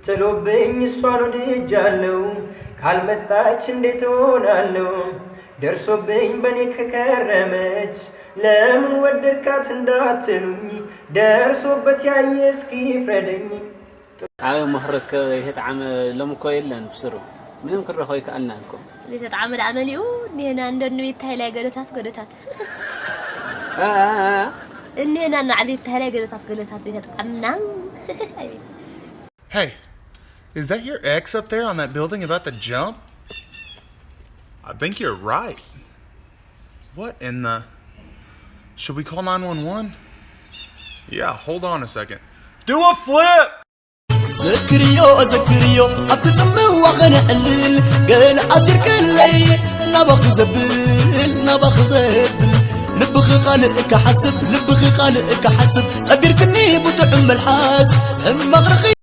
ጥሎብኝ እሷን ወድጃለሁ ካልመጣች እንዴት ሆናለሁ ደርሶብኝ በኔ ከከረመች ለምን ወደድካት እንዳትሉኝ ደርሶበት ያየ እስኪ ፍረደኝ አይ መህረክ ይተጣመ ለምኮ የለን ፍስሩ ምንም ክረኸው ይካልናልኮ ይተጣመ አመሊው ነና እንደነ ቤታይ ላይ ገለታት እነና ናዕቤት ላይ ገለታት ይተጣምና Hey, is that your ex up there on that building about to jump? I think you're right. What in the... Should we call 911? Yeah, hold on a second. Do a flip! زكريو أبتسمى وغنى قليل قال أسير كلي نبخ زبل لبخي قالك حسب خبير كني بتعم الحاس هم مغرخي